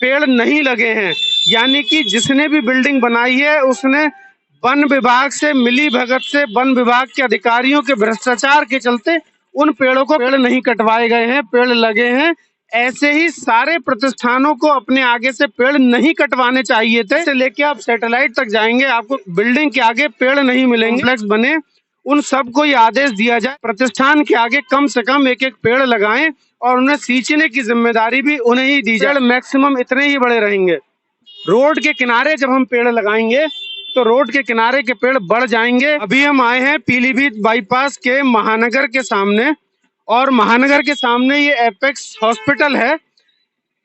पेड़ नहीं लगे हैं, यानी कि जिसने भी बिल्डिंग बनाई है उसने वन विभाग से मिली भगत से, वन विभाग के अधिकारियों के भ्रष्टाचार के चलते उन पेड़ों को पेड़ नहीं कटवाए गए हैं, पेड़ लगे हैं। ऐसे ही सारे प्रतिष्ठानों को अपने आगे से पेड़ नहीं कटवाने चाहिए थे। से लेके आप सैटेलाइट तक जाएंगे, आपको बिल्डिंग के आगे पेड़ नहीं मिलेंगे। कॉम्प्लेक्स बने, उन सबको ये आदेश दिया जाए प्रतिष्ठान के आगे कम से कम एक एक पेड़ लगाएं और उन्हें सींचने की जिम्मेदारी भी उन्हें ही दी जाए। मैक्सिमम इतने ही बड़े रहेंगे। रोड के किनारे जब हम पेड़ लगाएंगे तो रोड के किनारे के पेड़ बढ़ जाएंगे। अभी हम आए हैं पीलीभीत बाईपास के महानगर के सामने, और महानगर के सामने ये एपेक्स हॉस्पिटल है।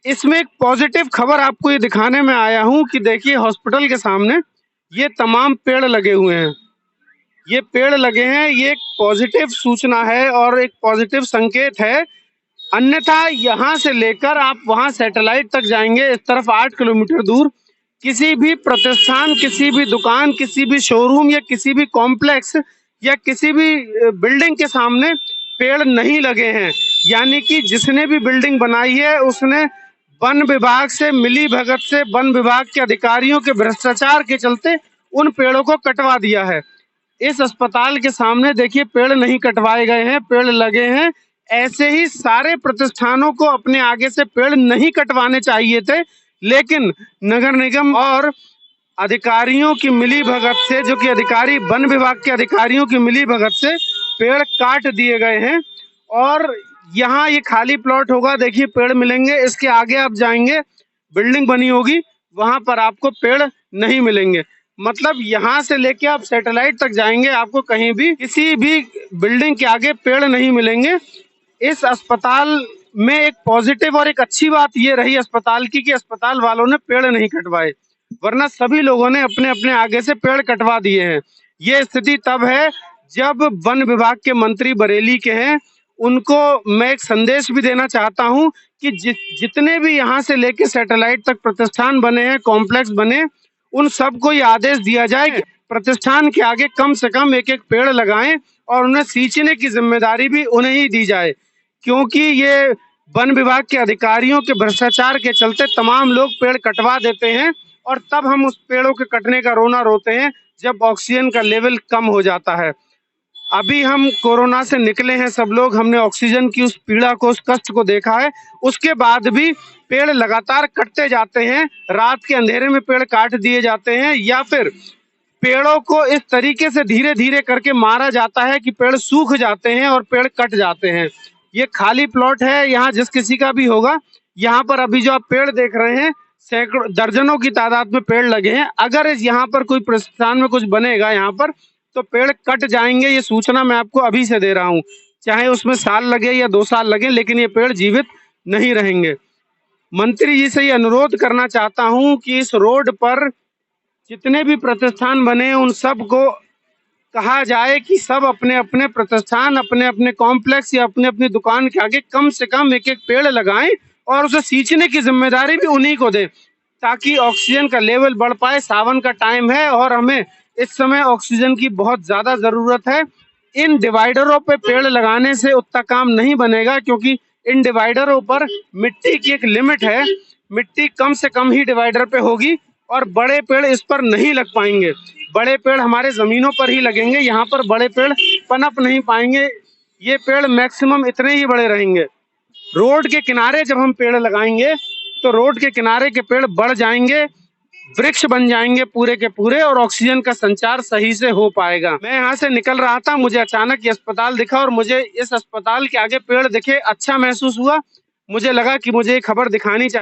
इसमें एक पॉजिटिव खबर आपको ये दिखाने में आया हूँ कि देखिए हॉस्पिटल के सामने ये तमाम पेड़ लगे हुए हैं। ये पेड़ लगे हैं, ये एक पॉजिटिव सूचना है और एक पॉजिटिव संकेत है। अन्यथा यहाँ से लेकर आप वहाँ सैटेलाइट तक जाएंगे, इस तरफ 8 किलोमीटर दूर किसी भी प्रतिष्ठान, किसी भी दुकान, किसी भी शोरूम या किसी भी कॉम्प्लेक्स या किसी भी बिल्डिंग के सामने पेड़ नहीं लगे हैं। यानी कि जिसने भी बिल्डिंग बनाई है उसने वन विभाग से मिली भगत से, वन विभाग के अधिकारियों के भ्रष्टाचार के चलते उन पेड़ों को कटवा दिया है। इस अस्पताल के सामने देखिए पेड़ नहीं कटवाए गए हैं, पेड़ लगे हैं। ऐसे ही सारे प्रतिष्ठानों को अपने आगे से पेड़ नहीं कटवाने चाहिए थे, लेकिन नगर निगम और अधिकारियों की मिली भगत से, जो कि अधिकारी वन विभाग के अधिकारियों की मिली भगत से पेड़ काट दिए गए हैं। और यहाँ ये खाली प्लॉट होगा, देखिए पेड़ मिलेंगे। इसके आगे आप जाएंगे, बिल्डिंग बनी होगी, वहां पर आपको पेड़ नहीं मिलेंगे। मतलब यहाँ से लेके आप सैटेलाइट तक जाएंगे, आपको कहीं भी किसी भी बिल्डिंग के आगे पेड़ नहीं मिलेंगे। इस अस्पताल में एक पॉजिटिव और एक अच्छी बात ये रही अस्पताल की कि अस्पताल वालों ने पेड़ नहीं कटवाए, वरना सभी लोगों ने अपने अपने आगे से पेड़ कटवा दिए हैं। ये स्थिति तब है जब वन विभाग के मंत्री बरेली के हैं। उनको मैं एक संदेश भी देना चाहता हूं कि जितने भी यहाँ से लेके सैटेलाइट तक प्रतिष्ठान बने हैं, कॉम्प्लेक्स बने, उन सबको ये आदेश दिया जाए कि प्रतिष्ठान के आगे कम से कम एक एक पेड़ लगाएं और उन्हें सींचने की जिम्मेदारी भी उन्हें ही दी जाए। क्योंकि ये वन विभाग के अधिकारियों के भ्रष्टाचार के चलते तमाम लोग पेड़ कटवा देते हैं और तब हम उस पेड़ों के कटने का रोना रोते हैं जब ऑक्सीजन का लेवल कम हो जाता है। अभी हम कोरोना से निकले हैं सब लोग, हमने ऑक्सीजन की उस पीड़ा को, उस कष्ट को देखा है। उसके बाद भी पेड़ लगातार कटते जाते हैं, रात के अंधेरे में पेड़ काट दिए जाते हैं, या फिर पेड़ों को इस तरीके से धीरे धीरे करके मारा जाता है कि पेड़ सूख जाते हैं और पेड़ कट जाते हैं। ये खाली प्लॉट है, यहाँ जिस किसी का भी होगा। यहाँ पर अभी जो आप पेड़ देख रहे हैं, सैकड़ों दर्जनों की तादाद में पेड़ लगे हैं। अगर इस यहाँ पर कोई प्रतिष्ठान में कुछ बनेगा यहाँ पर, तो पेड़ कट जाएंगे। ये सूचना मैं आपको अभी से दे रहा हूँ, चाहे उसमें साल लगे या 2 साल लगे, लेकिन ये पेड़ जीवित नहीं रहेंगे। मंत्री जी से ये अनुरोध करना चाहता हूँ कि इस रोड पर जितने भी प्रतिष्ठान बने उन सब को कहा जाए कि सब अपने अपने प्रतिष्ठान, अपने अपने कॉम्प्लेक्स या अपने अपनी दुकान के आगे कम से कम एक एक पेड़ लगाएं और उसे सींचने की जिम्मेदारी भी उन्हीं को दें, ताकि ऑक्सीजन का लेवल बढ़ पाए। सावन का टाइम है और हमें इस समय ऑक्सीजन की बहुत ज्यादा जरूरत है। इन डिवाइडरों पे पेड़ लगाने से उतना काम नहीं बनेगा, क्योंकि इन डिवाइडरों पर मिट्टी की एक लिमिट है। मिट्टी कम से कम ही डिवाइडर पे होगी और बड़े पेड़ इस पर नहीं लग पाएंगे। बड़े पेड़ हमारे जमीनों पर ही लगेंगे, यहाँ पर बड़े पेड़ पनप नहीं पाएंगे। ये पेड़ मैक्सिमम इतने ही बड़े रहेंगे। रोड के किनारे जब हम पेड़ लगाएंगे तो रोड के किनारे के पेड़ बढ़ जाएंगे, वृक्ष बन जाएंगे पूरे के पूरे, और ऑक्सीजन का संचार सही से हो पाएगा। मैं यहाँ से निकल रहा था, मुझे अचानक ये अस्पताल दिखा और मुझे इस अस्पताल के आगे पेड़ दिखे, अच्छा महसूस हुआ। मुझे लगा कि मुझे ये खबर दिखानी चाहिए।